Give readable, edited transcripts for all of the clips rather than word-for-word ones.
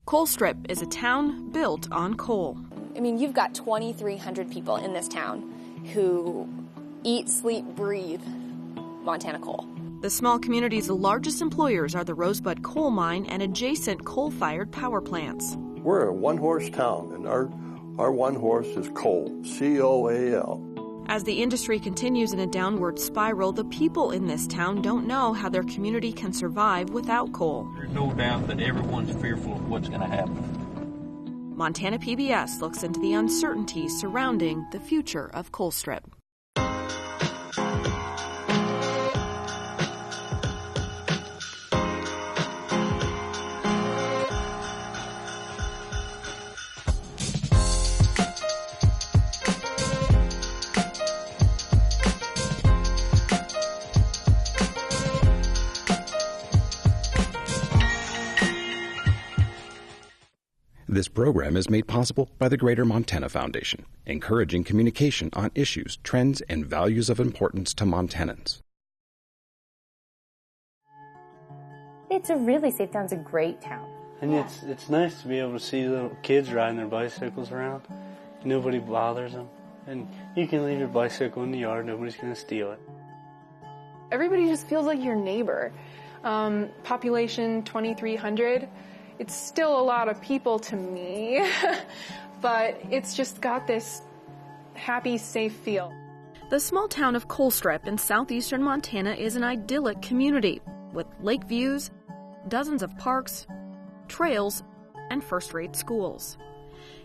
Colstrip is a town built on coal. I mean, you've got 2,300 people in this town who eat, sleep, breathe Montana coal. The small community's largest employers are the Rosebud coal mine and adjacent coal-fired power plants. We're a one-horse town, and our one horse is coal, C-O-A-L. As the industry continues in a downward spiral, the people in this town don't know how their community can survive without coal. There's no doubt that everyone's fearful of what's going to happen. MontanaPBS looks into the uncertainties surrounding the future of Colstrip. This program is made possible by the Greater Montana Foundation, encouraging communication on issues, trends, and values of importance to Montanans. It's a really safe town. It's a great town. And it's nice to be able to see little kids riding their bicycles around. Nobody bothers them. And you can leave your bicycle in the yard. Nobody's going to steal it. Everybody just feels like your neighbor. Population 2,300. It's still a lot of people to me, but it's just got this happy, safe feel. The small town of Colstrip in southeastern Montana is an idyllic community with lake views, dozens of parks, trails, and first-rate schools.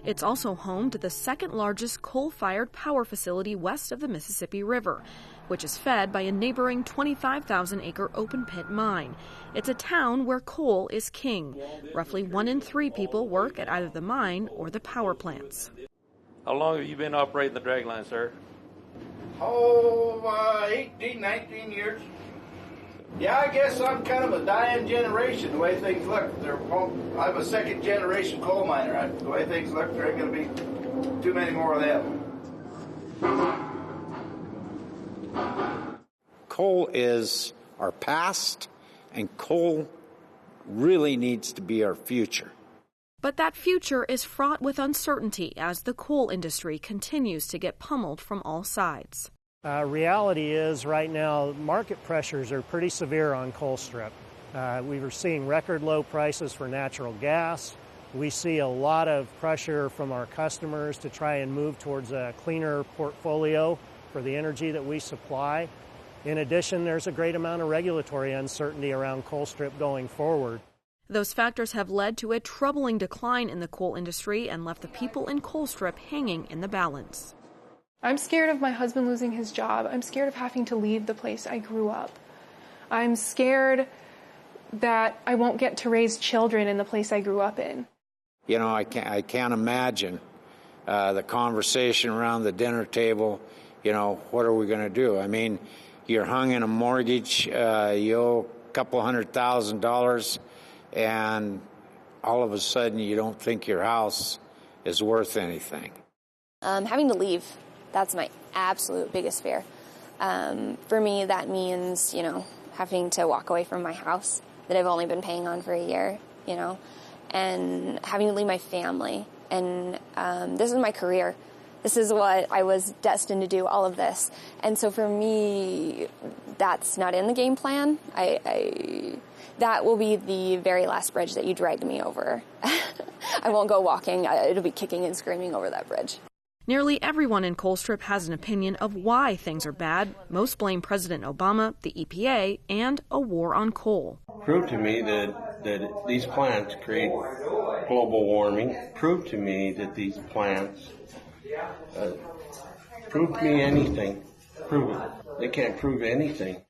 It's also home to the second largest coal-fired power facility west of the Mississippi River, which is fed by a neighboring 25,000-acre open-pit mine. It's a town where coal is king. Roughly 1 in 3 people work at either the mine or the power plants. How long have you been operating the dragline, sir? 18, 19 years. Yeah, I guess I'm kind of a dying generation, the way things look. I'm a second-generation coal miner. The way things look, there ain't going to be too many more of them. Coal is our past, and coal really needs to be our future. But that future is fraught with uncertainty as the coal industry continues to get pummeled from all sides. Reality is right now market pressures are pretty severe on Colstrip. We were seeing record low prices for natural gas. We see a lot of pressure from our customers to try and move towards a cleaner portfolio for the energy that we supply. In addition, there's a great amount of regulatory uncertainty around Colstrip going forward. Those factors have led to a troubling decline in the coal industry and left the people in Colstrip hanging in the balance. I'm scared of my husband losing his job. I'm scared of having to leave the place I grew up. I'm scared that I won't get to raise children in the place I grew up in. You know, I can't imagine the conversation around the dinner table, you know, what are we going to do? I mean, you're hung in a mortgage, you owe a couple $100,000, and all of a sudden you don't think your house is worth anything. Having to leave, that's my absolute biggest fear. For me, that means, you know, having to walk away from my house that I've only been paying on for a year, you know, and having to leave my family. And this is my career. This is what I was destined to do, all of this. And so for me, that's not in the game plan. That will be the very last bridge that you dragged me over. I won't go walking. It'll be kicking and screaming over that bridge. Nearly everyone in Colstrip has an opinion of why things are bad. Most blame President Obama, the EPA, and a war on coal. Prove to me that these plants create global warming. Prove to me that these plants, prove to me anything. Prove it. They can't prove anything.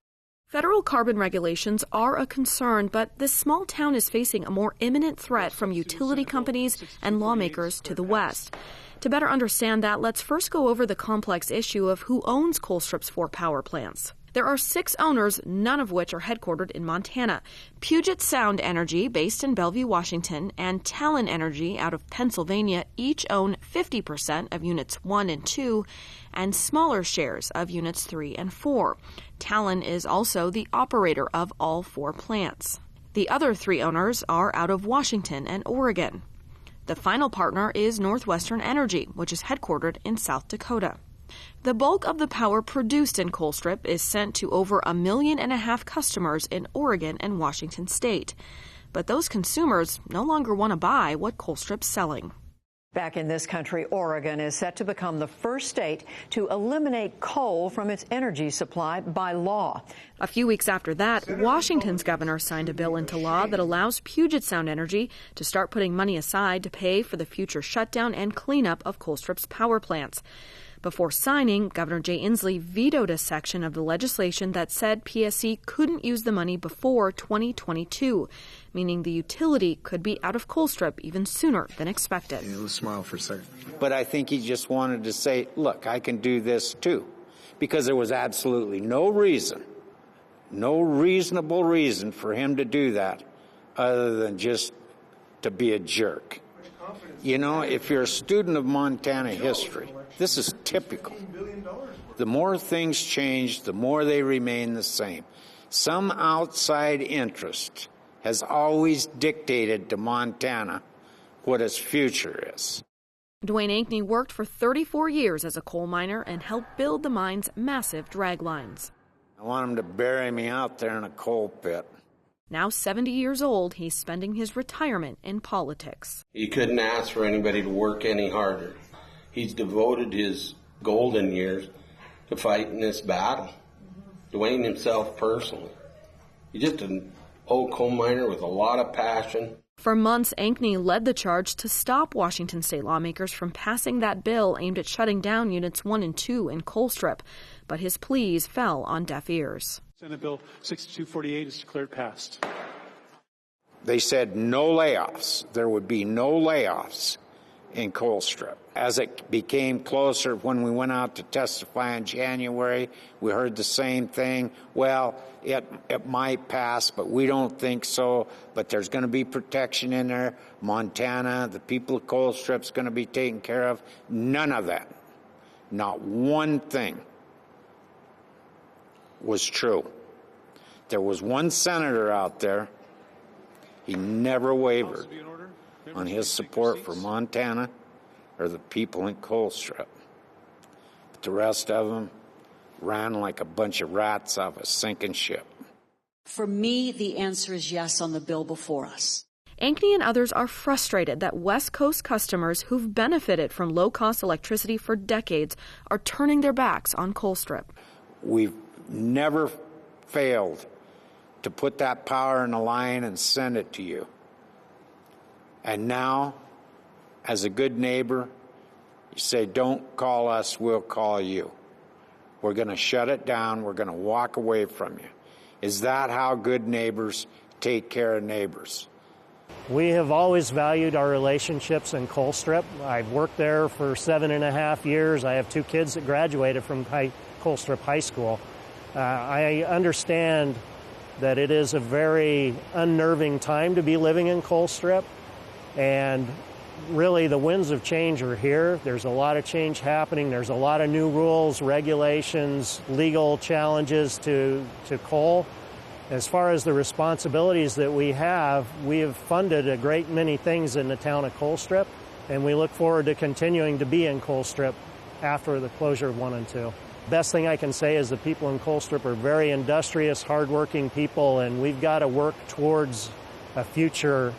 Federal carbon regulations are a concern, but this small town is facing a more imminent threat from utility companies and lawmakers to the west. To better understand that, let's first go over the complex issue of who owns Colstrip's 4 power plants. There are 6 owners, none of which are headquartered in Montana. Puget Sound Energy, based in Bellevue, Washington, and Talon Energy out of Pennsylvania each own 50% of Units 1 and 2 and smaller shares of Units 3 and 4. Talon is also the operator of all 4 plants. The other 3 owners are out of Washington and Oregon. The final partner is Northwestern Energy, which is headquartered in South Dakota. The bulk of the power produced in Colstrip is sent to over 1.5 million customers in Oregon and Washington state. But those consumers no longer want to buy what Colstrip's selling. Back in this country, Oregon is set to become the first state to eliminate coal from its energy supply by law. A few weeks after that, Washington's governor signed a bill into law that allows Puget Sound Energy to start putting money aside to pay for the future shutdown and cleanup of Colstrip's power plants. Before signing, Governor Jay Inslee vetoed a section of the legislation that said PSC couldn't use the money before 2022, meaning the utility could be out of Colstrip even sooner than expected. Let's smile for a second. But I think he just wanted to say, look, I can do this too, because there was absolutely no reason, no reasonable reason for him to do that other than just to be a jerk. You know, if you're a student of Montana history, this is typical. The more things change, the more they remain the same. Some outside interest has always dictated to Montana what its future is. Dwayne Ankney worked for 34 years as a coal miner and helped build the mine's massive drag lines. I want them to bury me out there in a coal pit. Now 70 years old, he's spending his retirement in politics. You couldn't ask for anybody to work any harder. He's devoted his golden years to fighting this battle. Dwayne himself personally. He's just an old coal miner with a lot of passion. For months, Ankney led the charge to stop Washington state lawmakers from passing that bill aimed at shutting down Units 1 and 2 in Colstrip. But his pleas fell on deaf ears. Senate Bill 6248 is declared passed. They said no layoffs. There would be no layoffs in Colstrip. As it became closer, when we went out to testify in January, we heard the same thing. Well, it might pass, but we don't think so. But there's going to be protection in there. Montana, the people of Colstrip's going to be taken care of. None of that. Not one thing was true. There was one senator out there. He never wavered on his support for Montana or the people in Colstrip. But the rest of them ran like a bunch of rats off a sinking ship. For me, the answer is yes on the bill before us. Ankney and others are frustrated that West Coast customers who've benefited from low-cost electricity for decades are turning their backs on Colstrip. We've never failed to put that power in a line and send it to you. And now, as a good neighbor, you say, don't call us, we'll call you. We're going to shut it down. We're going to walk away from you. Is that how good neighbors take care of neighbors? We have always valued our relationships in Colstrip. I've worked there for 7.5 years. I have 2 kids that graduated from Colstrip High School. I understand that it is a very unnerving time to be living in Colstrip, and really the winds of change are here. There's a lot of change happening. There's a lot of new rules, regulations, legal challenges to coal. As far as the responsibilities that we have funded a great many things in the town of Colstrip, and we look forward to continuing to be in Colstrip after the closure of 1 and 2. Best thing I can say is the people in Colstrip are very industrious, hardworking people, and we've got to work towards a future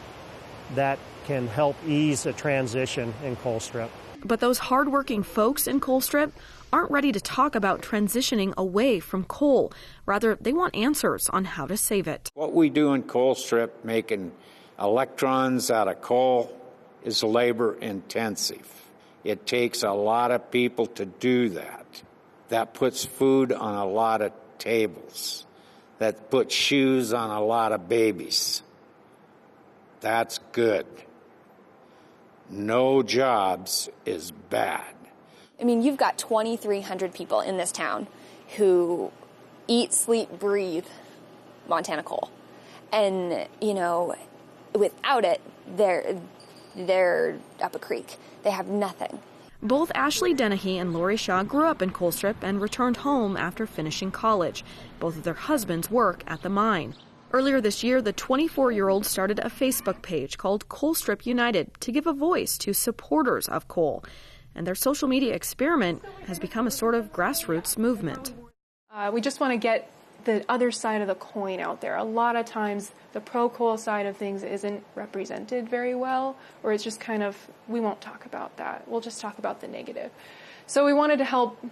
that can help ease a transition in Colstrip. But those hardworking folks in Colstrip aren't ready to talk about transitioning away from coal. Rather, they want answers on how to save it. What we do in Colstrip, making electrons out of coal, is labor intensive. It takes a lot of people to do that. That puts food on a lot of tables. That puts shoes on a lot of babies. That's good. No jobs is bad. I mean, you've got 2,300 people in this town who eat, sleep, breathe Montana coal. And, you know, without it, they're up a creek. They have nothing. Both Ashley Dennehy and Lori Shaw grew up in Colstrip and returned home after finishing college. Both of their husbands work at the mine. Earlier this year, the 24-year-old started a Facebook page called Colstrip United to give a voice to supporters of coal. And their social media experiment has become a sort of grassroots movement. We just want to get the other side of the coin out there. A lot of times the pro-coal side of things isn't represented very well, or it's just kind of, we won't talk about that. We'll just talk about the negative. So we wanted to help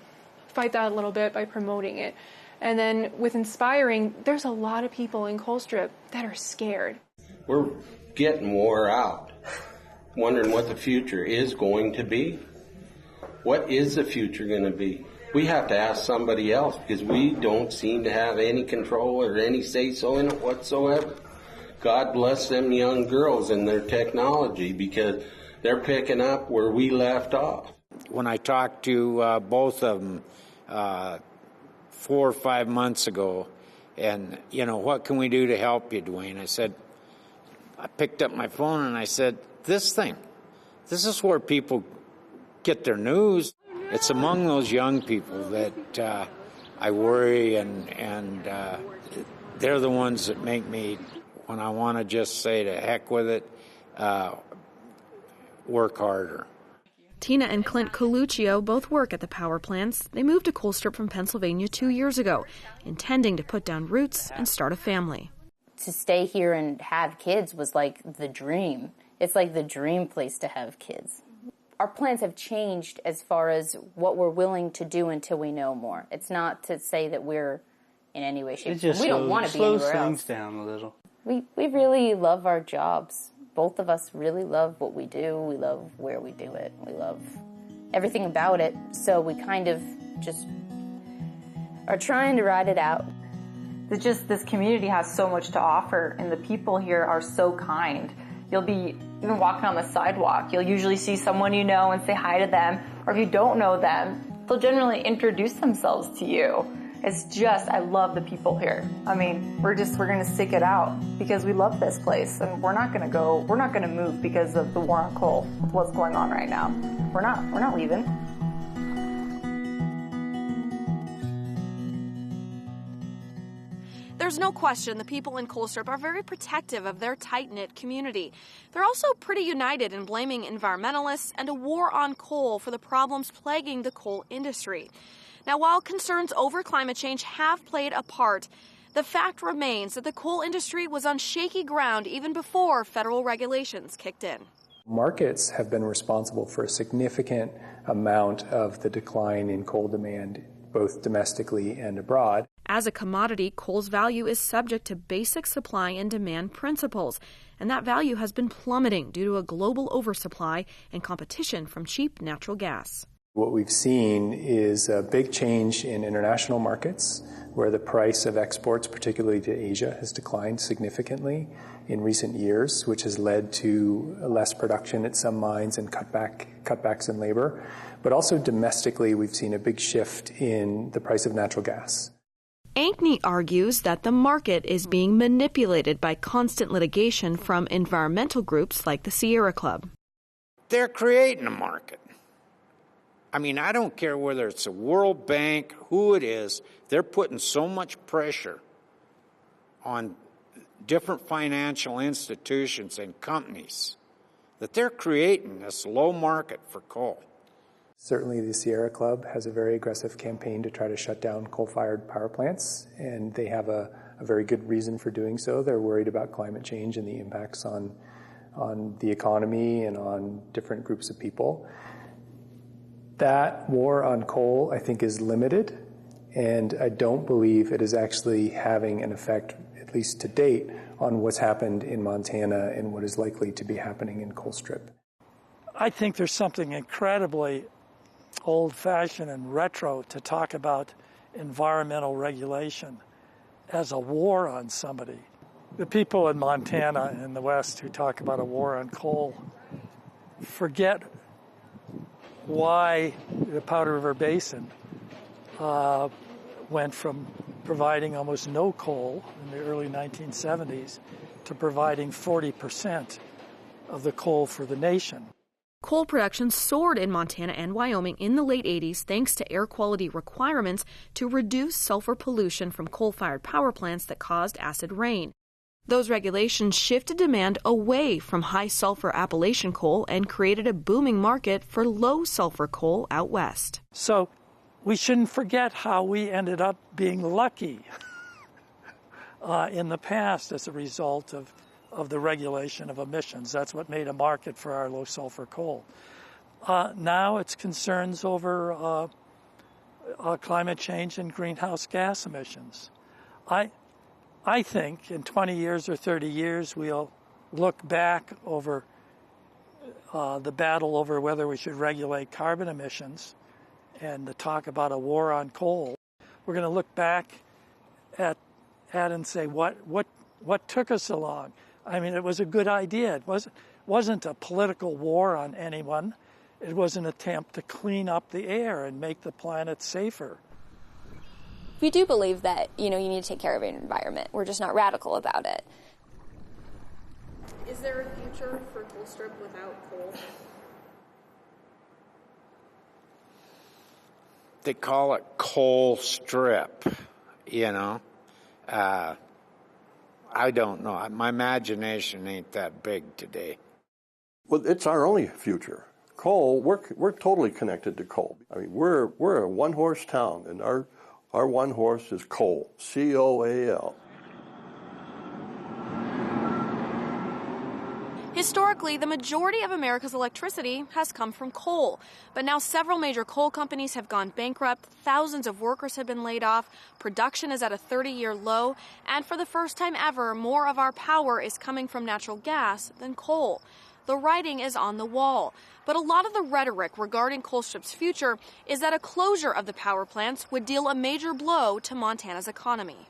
fight that a little bit by promoting it. And then with inspiring, there's a lot of people in Colstrip that are scared. We're getting wore out, wondering what the future is going to be. What is the future going to be? We have to ask somebody else because we don't seem to have any control or any say-so in it whatsoever. God bless them young girls and their technology because they're picking up where we left off. When I talked to both of them 4 or 5 months ago, and, what can we do to help you, Dwayne? I picked up my phone and I said, this is where people get their news. It's among those young people that I worry, and they're the ones that make me, when I want to just say to heck with it, work harder. Tina and Clint Coluccio both work at the power plants. They moved to Colstrip from Pennsylvania 2 years ago, intending to put down roots and start a family. To stay here and have kids was like the dream. It's like the dream place to have kids. Our plans have changed as far as what we're willing to do until we know more. It's not to say that we're in any way, shape, or form. We don't want to be anywhere else. It slows things down a little. We really love our jobs. Both of us really love what we do. We love where we do it. We love everything about it. So we kind of just are trying to ride it out. It's just this community has so much to offer, and the people here are so kind. You'll be even walking on the sidewalk. You'll usually see someone you know and say hi to them. Or if you don't know them, they'll generally introduce themselves to you. It's just, I love the people here. I mean, we're going to stick it out because we love this place, and we're not going to move because of the war on coal, with what's going on right now. We're not leaving. There's no question the people in Colstrip are very protective of their tight-knit community. They're also pretty united in blaming environmentalists and a war on coal for the problems plaguing the coal industry. Now, while concerns over climate change have played a part, the fact remains that the coal industry was on shaky ground even before federal regulations kicked in. Markets have been responsible for a significant amount of the decline in coal demand, both domestically and abroad. As a commodity, coal's value is subject to basic supply and demand principles, and that value has been plummeting due to a global oversupply and competition from cheap natural gas. What we've seen is a big change in international markets, where the price of exports, particularly to Asia, has declined significantly in recent years, which has led to less production at some mines and cutbacks in labor. But also domestically, we've seen a big shift in the price of natural gas. Ankney argues that the market is being manipulated by constant litigation from environmental groups like the Sierra Club. They're creating a market. I mean, I don't care whether it's the World Bank, who it is, they're putting so much pressure on different financial institutions and companies that they're creating this low market for coal. Certainly the Sierra Club has a very aggressive campaign to try to shut down coal-fired power plants, and they have a very good reason for doing so. They're worried about climate change and the impacts on the economy and on different groups of people. That war on coal, I think, is limited, and I don't believe it is actually having an effect, at least to date, on what's happened in Montana and what is likely to be happening in Colstrip. I think there's something incredibly old-fashioned and retro to talk about environmental regulation as a war on somebody. The people in Montana and the West who talk about a war on coal forget why the Powder River Basin went from providing almost no coal in the early 1970s to providing 40% of the coal for the nation. Coal production soared in Montana and Wyoming in the late 80s thanks to air quality requirements to reduce sulfur pollution from coal-fired power plants that caused acid rain. Those regulations shifted demand away from high-sulfur Appalachian coal and created a booming market for low-sulfur coal out west. So we shouldn't forget how we ended up being lucky in the past as a result of the regulation of emissions. That's what made a market for our low-sulfur coal. Now it's concerns over climate change and greenhouse gas emissions. I think in 20 years or 30 years, we'll look back over the battle over whether we should regulate carbon emissions and the talk about a war on coal. We're going to look back at and say, what took us so long? I mean, it was a good idea. It wasn't a political war on anyone. It was an attempt to clean up the air and make the planet safer. We do believe that, you need to take care of your environment. We're just not radical about it. Is there a future for Colstrip without coal? They call it Colstrip, I don't know. My imagination ain't that big today. Well, it's our only future. Coal, we're totally connected to coal. I mean, we're a one-horse town, and our one horse is coal, C-O-A-L. Historically, the majority of America's electricity has come from coal. But now several major coal companies have gone bankrupt, thousands of workers have been laid off, production is at a 30-year low, and for the first time ever, more of our power is coming from natural gas than coal. The writing is on the wall. But a lot of the rhetoric regarding Colstrip's future is that a closure of the power plants would deal a major blow to Montana's economy.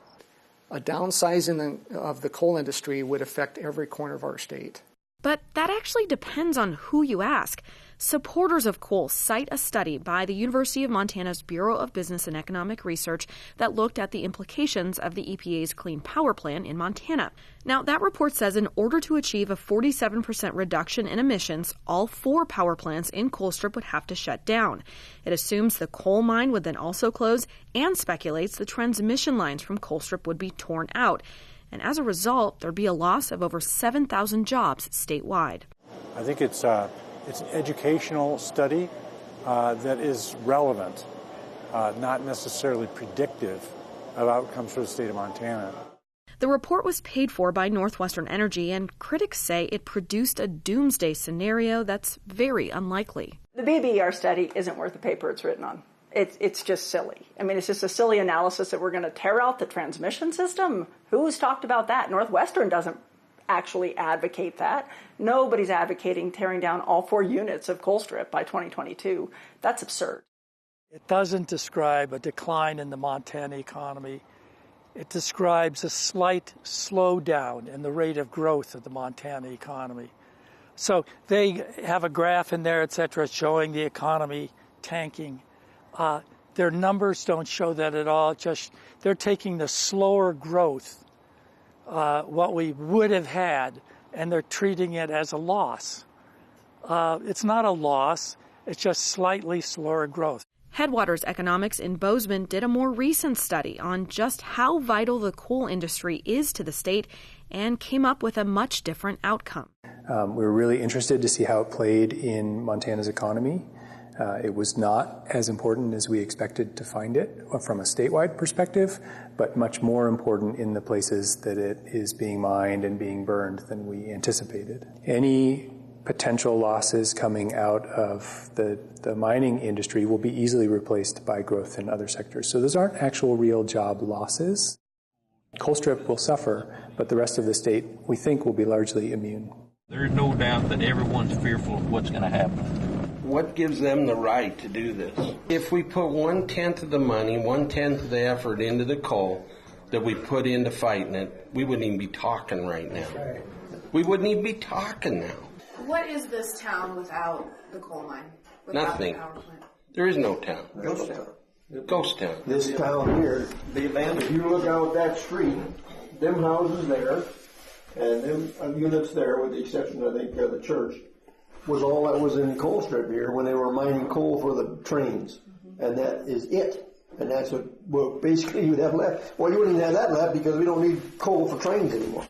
A downsizing of the coal industry would affect every corner of our state. But that actually depends on who you ask. Supporters of coal cite a study by the University of Montana's Bureau of Business and Economic Research that looked at the implications of the EPA's Clean Power Plan in Montana. Now, that report says in order to achieve a 47% reduction in emissions, all 4 power plants in Colstrip would have to shut down. It assumes the coal mine would then also close and speculates the transmission lines from Colstrip would be torn out. And as a result, there'd be a loss of over 7,000 jobs statewide. I think it's an educational study that is relevant, not necessarily predictive of outcomes for the state of Montana. The report was paid for by Northwestern Energy, and critics say it produced a doomsday scenario that's very unlikely. The BBER study isn't worth the paper it's written on. It's just silly. I mean, it's just a silly analysis that we're going to tear out the transmission system. Who's talked about that? Northwestern doesn't actually advocate that. Nobody's advocating tearing down all 4 units of Colstrip by 2022. That's absurd. It doesn't describe a decline in the Montana economy. It describes a slight slowdown in the rate of growth of the Montana economy. So they have a graph in there, et cetera, showing the economy tanking. Their numbers don't show that at all. Just they're taking the slower growth, what we would have had, and they're treating it as a loss. It's not a loss. It's just slightly slower growth. Headwaters Economics in Bozeman did a more recent study on just how vital the coal industry is to the state and came up with a much different outcome. We were really interested to see how it played in Montana's economy. It was not as important as we expected to find it from a statewide perspective, but much more important in the places that it is being mined and being burned than we anticipated. Any potential losses coming out of the mining industry will be easily replaced by growth in other sectors. So those aren't actual real job losses. Colstrip will suffer, but the rest of the state, we think, will be largely immune. There's no doubt that everyone's fearful of what's going to happen. What gives them the right to do this? If we put 1/10 of the money, 1/10 of the effort into the coal that we put into fighting it, we wouldn't even be talking right now. We wouldn't even be talking now. What is this town without the coal mine? Nothing. The power plant? There is no town. Ghost town. Ghost town. This town here, the abandoned. If you look out that street, them houses there, and them units there, with the exception, I think, of the church, was all that was in Colstrip here when they were mining coal for the trains. And that is it. And that's what basically you'd have left. Well, you wouldn't even have that left because we don't need coal for trains anymore.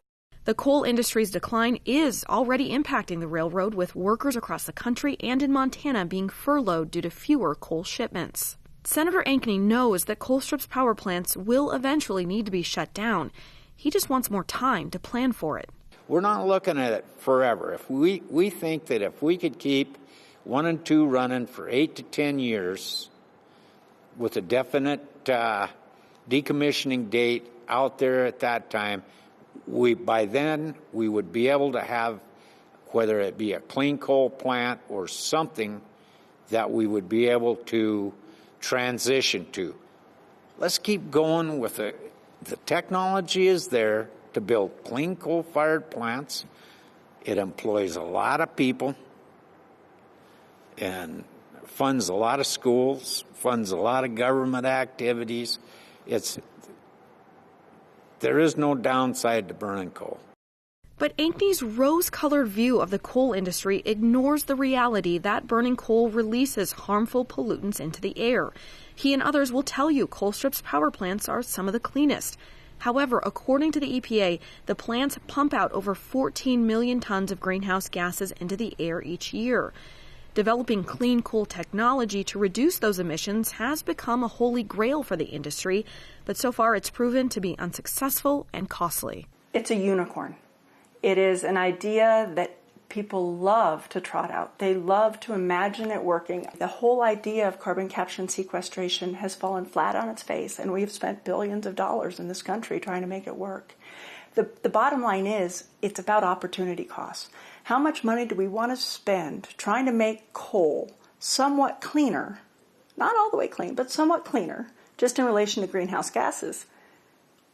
The coal industry's decline is already impacting the railroad, with workers across the country and in Montana being furloughed due to fewer coal shipments. Senator Ankeny knows that Colstrip's power plants will eventually need to be shut down. He just wants more time to plan for it. We're not looking at it forever. If we think that if we could keep 1 and 2 running for 8 to 10 years with a definite decommissioning date out there at that time, by then we would be able to have, whether it be a clean coal plant or something that we would be able to transition to. Let's keep going with the technology is there to build clean coal-fired plants. It employs a lot of people and funds a lot of schools, funds a lot of government activities. There is no downside to burning coal. But Ankeny's rose-colored view of the coal industry ignores the reality that burning coal releases harmful pollutants into the air. He and others will tell you Colstrip's power plants are some of the cleanest. However, according to the EPA, the plants pump out over 14 million tons of greenhouse gases into the air each year. Developing clean coal technology to reduce those emissions has become a holy grail for the industry, but so far it's proven to be unsuccessful and costly. It's a unicorn. It is an idea that people love to trot out. They love to imagine it working. The whole idea of carbon capture and sequestration has fallen flat on its face, and we've spent billions of dollars in this country trying to make it work. The bottom line is, it's about opportunity costs. How much money do we want to spend trying to make coal somewhat cleaner, not all the way clean, but somewhat cleaner, just in relation to greenhouse gases?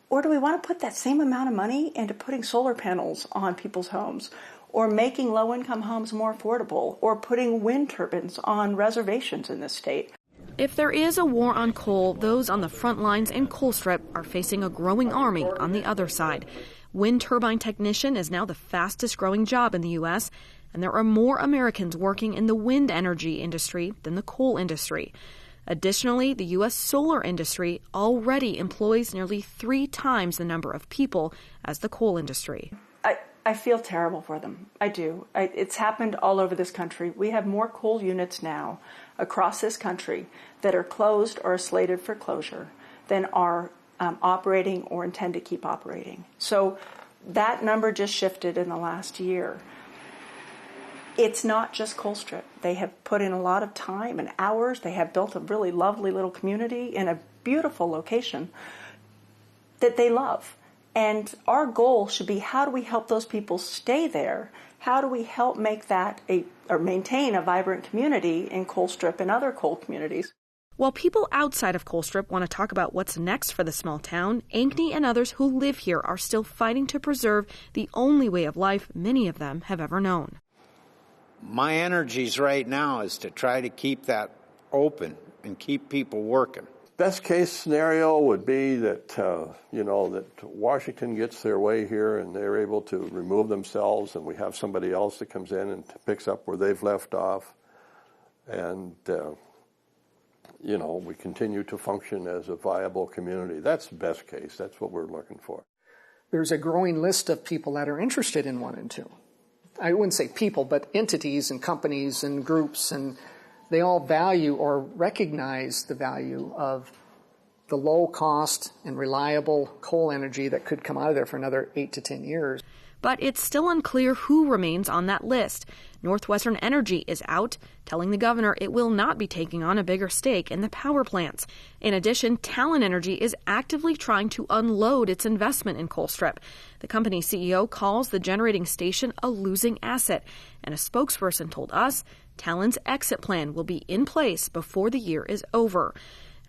Or do we want to put that same amount of money into putting solar panels on people's homes, or making low-income homes more affordable, or putting wind turbines on reservations in this state? If there is a war on coal, those on the front lines in Colstrip are facing a growing army on the other side. Wind turbine technician is now the fastest growing job in the U.S., and there are more Americans working in the wind energy industry than the coal industry. Additionally, the U.S. solar industry already employs nearly 3 times the number of people as the coal industry. I feel terrible for them. I do. It's happened all over this country. We have more coal units now across this country that are closed or slated for closure than are operating or intend to keep operating. So that number just shifted in the last year. It's not just Colstrip. They have put in a lot of time and hours. They have built a really lovely little community in a beautiful location that they love. And our goal should be, how do we help those people stay there? How do we help make that or maintain a vibrant community in Colstrip and other coal communities? While people outside of Colstrip want to talk about what's next for the small town, Ankeny and others who live here are still fighting to preserve the only way of life many of them have ever known. My energies right now is to try to keep that open and keep people working. Best case scenario would be that, that Washington gets their way here and they're able to remove themselves, and we have somebody else that comes in and picks up where they've left off. And, we continue to function as a viable community. That's the best case. That's what we're looking for. There's a growing list of people that are interested in 1 and 2. I wouldn't say people, but entities and companies and groups, and they all value or recognize the value of the low cost and reliable coal energy that could come out of there for another 8 to 10 years. But it's still unclear who remains on that list. Northwestern Energy is out, telling the governor it will not be taking on a bigger stake in the power plants. In addition, Talon Energy is actively trying to unload its investment in Colstrip. The company's CEO calls the generating station a losing asset, and a spokesperson told us Talon's exit plan will be in place before the year is over.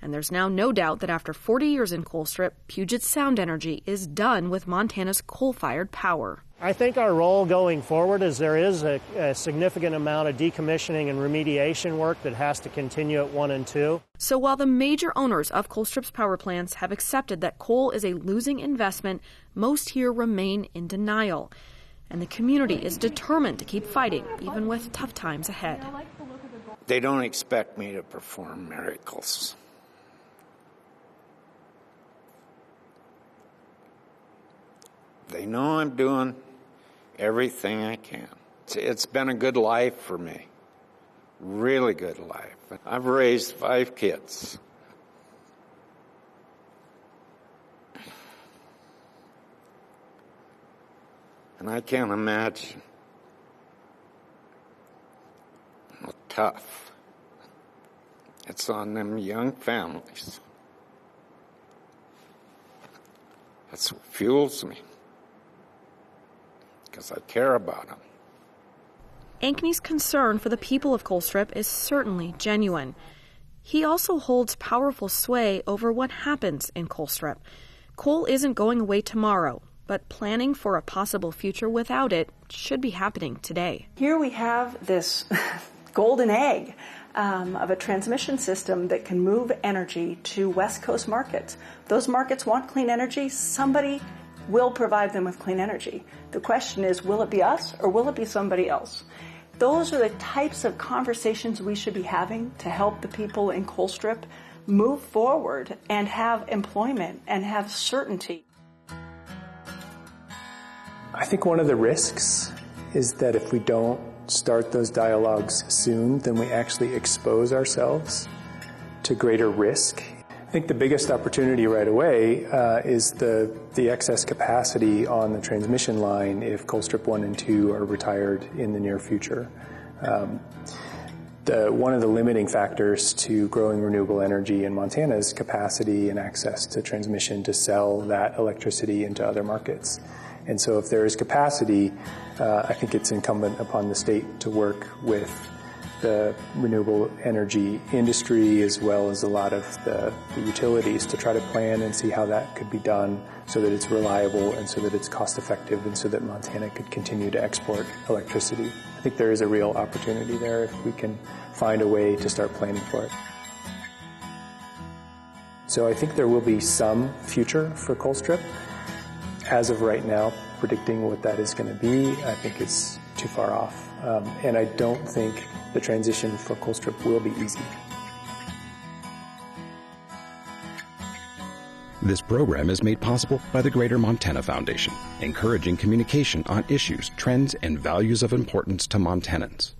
And there's now no doubt that after 40 years in Colstrip, Puget Sound Energy is done with Montana's coal-fired power. I think our role going forward is there is a significant amount of decommissioning and remediation work that has to continue at 1 and 2. So while the major owners of Colstrip's power plants have accepted that coal is a losing investment, most here remain in denial. And the community is determined to keep fighting, even with tough times ahead. They don't expect me to perform miracles. They know I'm doing everything I can. It's been a good life for me. Really good life. I've raised 5 kids. And I can't imagine how tough it's on them young families. That's what fuels me, because I care about them. Ankney's concern for the people of Colstrip is certainly genuine. He also holds powerful sway over what happens in Colstrip. Coal isn't going away tomorrow, but planning for a possible future without it should be happening today. Here we have this golden egg of a transmission system that can move energy to West Coast markets. Those markets want clean energy. Somebody will provide them with clean energy. The question is, will it be us or will it be somebody else? Those are the types of conversations we should be having to help the people in Colstrip move forward and have employment and have certainty. I think one of the risks is that if we don't start those dialogues soon, then we actually expose ourselves to greater risk. I think the biggest opportunity right away is the excess capacity on the transmission line if Colstrip 1 and 2 are retired in the near future. One of the limiting factors to growing renewable energy in Montana is capacity and access to transmission to sell that electricity into other markets. And so if there is capacity, I think it's incumbent upon the state to work with the renewable energy industry as well as a lot of the utilities to try to plan and see how that could be done so that it's reliable and so that it's cost effective and so that Montana could continue to export electricity. I think there is a real opportunity there if we can find a way to start planning for it. So I think there will be some future for Colstrip. As of right now, predicting what that is going to be, I think is too far off. And I don't think the transition for Colstrip will be easy. This program is made possible by the Greater Montana Foundation, encouraging communication on issues, trends, and values of importance to Montanans.